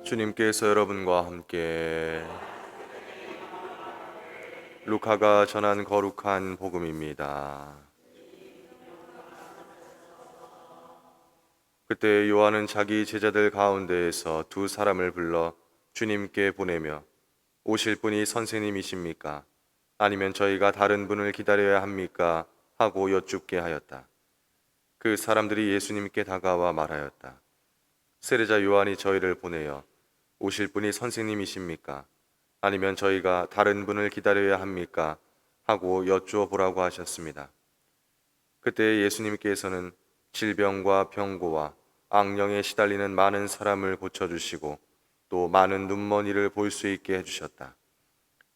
주님께서 여러분과 함께 루카가 전한 거룩한 복음입니다. 그때 요한은 자기 제자들 가운데에서 두 사람을 불러 주님께 보내며 오실 분이 선생님이십니까? 아니면 저희가 다른 분을 기다려야 합니까? 하고 여쭙게 하였다. 그 사람들이 예수님께 다가와 말하였다. 세례자 요한이 저희를 보내어 오실 분이 선생님이십니까? 아니면 저희가 다른 분을 기다려야 합니까? 하고 여쭈어 보라고 하셨습니다. 그때 예수님께서는 질병과 병고와 악령에 시달리는 많은 사람을 고쳐주시고 또 많은 눈먼이를 볼 수 있게 해주셨다.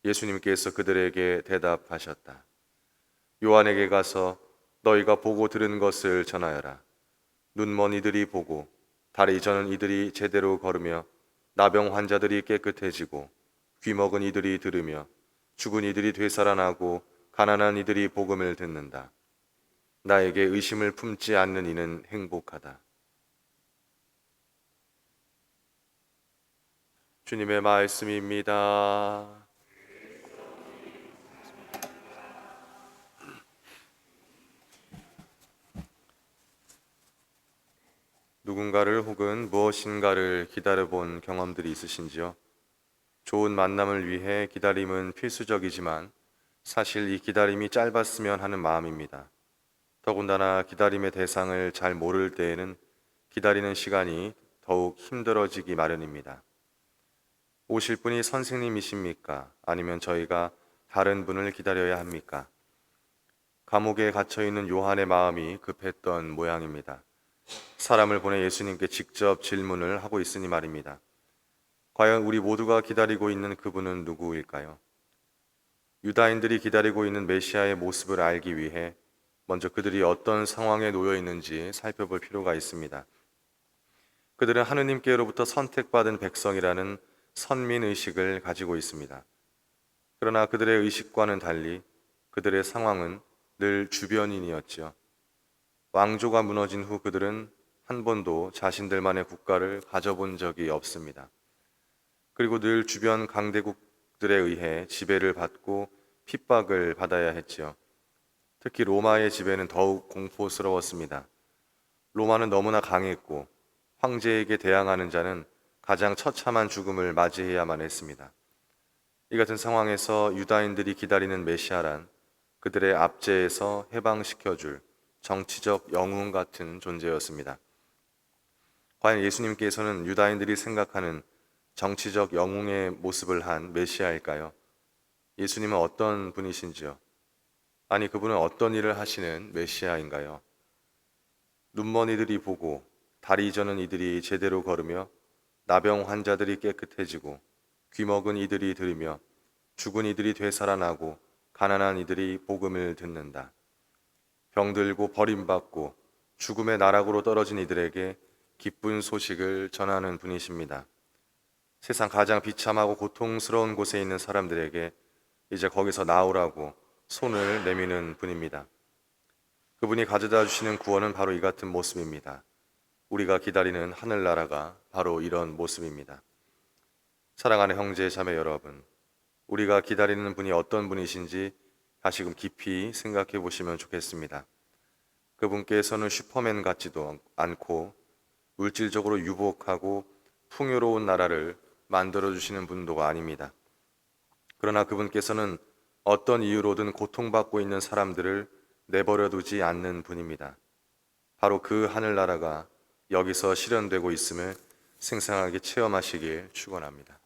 예수님께서 그들에게 대답하셨다. 요한에게 가서 너희가 보고 들은 것을 전하여라. 눈먼이들이 보고 다리 저는 이들이 제대로 걸으며 나병 환자들이 깨끗해지고 귀먹은 이들이 들으며 죽은 이들이 되살아나고 가난한 이들이 복음을 듣는다. 나에게 의심을 품지 않는 이는 행복하다. 주님의 말씀입니다. 누군가를 혹은 무엇인가를 기다려본 경험들이 있으신지요? 좋은 만남을 위해 기다림은 필수적이지만 사실 이 기다림이 짧았으면 하는 마음입니다. 더군다나 기다림의 대상을 잘 모를 때에는 기다리는 시간이 더욱 힘들어지기 마련입니다. 오실 분이 선생님이십니까? 아니면 저희가 다른 분을 기다려야 합니까? 감옥에 갇혀 있는 요한의 마음이 급했던 모양입니다. 사람을 보내 예수님께 직접 질문을 하고 있으니 말입니다. 과연 우리 모두가 기다리고 있는 그분은 누구일까요? 유다인들이 기다리고 있는 메시아의 모습을 알기 위해 먼저 그들이 어떤 상황에 놓여 있는지 살펴볼 필요가 있습니다. 그들은 하느님께로부터 선택받은 백성이라는 선민의식을 가지고 있습니다. 그러나 그들의 의식과는 달리 그들의 상황은 늘 주변인이었지요. 왕조가 무너진 후 그들은 한 번도 자신들만의 국가를 가져본 적이 없습니다. 그리고 늘 주변 강대국들에 의해 지배를 받고 핍박을 받아야 했지요. 특히 로마의 지배는 더욱 공포스러웠습니다. 로마는 너무나 강했고 황제에게 대항하는 자는 가장 처참한 죽음을 맞이해야만 했습니다. 이 같은 상황에서 유다인들이 기다리는 메시아란 그들의 압제에서 해방시켜줄 정치적 영웅 같은 존재였습니다. 과연 예수님께서는 유다인들이 생각하는 정치적 영웅의 모습을 한 메시아일까요? 예수님은 어떤 분이신지요? 아니, 그분은 어떤 일을 하시는 메시아인가요? 눈먼이들이 보고 다리 저는 이들이 제대로 걸으며 나병 환자들이 깨끗해지고 귀먹은 이들이 들으며 죽은 이들이 되살아나고 가난한 이들이 복음을 듣는다. 병들고 버림받고 죽음의 나락으로 떨어진 이들에게 기쁜 소식을 전하는 분이십니다. 세상 가장 비참하고 고통스러운 곳에 있는 사람들에게 이제 거기서 나오라고 손을 내미는 분입니다. 그분이 가져다 주시는 구원은 바로 이 같은 모습입니다. 우리가 기다리는 하늘나라가 바로 이런 모습입니다. 사랑하는 형제 자매 여러분, 우리가 기다리는 분이 어떤 분이신지 다시금 깊이 생각해 보시면 좋겠습니다. 그분께서는 슈퍼맨 같지도 않고 물질적으로 유복하고 풍요로운 나라를 만들어주시는 분도가 아닙니다. 그러나 그분께서는 어떤 이유로든 고통받고 있는 사람들을 내버려 두지 않는 분입니다. 바로 그 하늘나라가 여기서 실현되고 있음을 생생하게 체험하시길 축원합니다.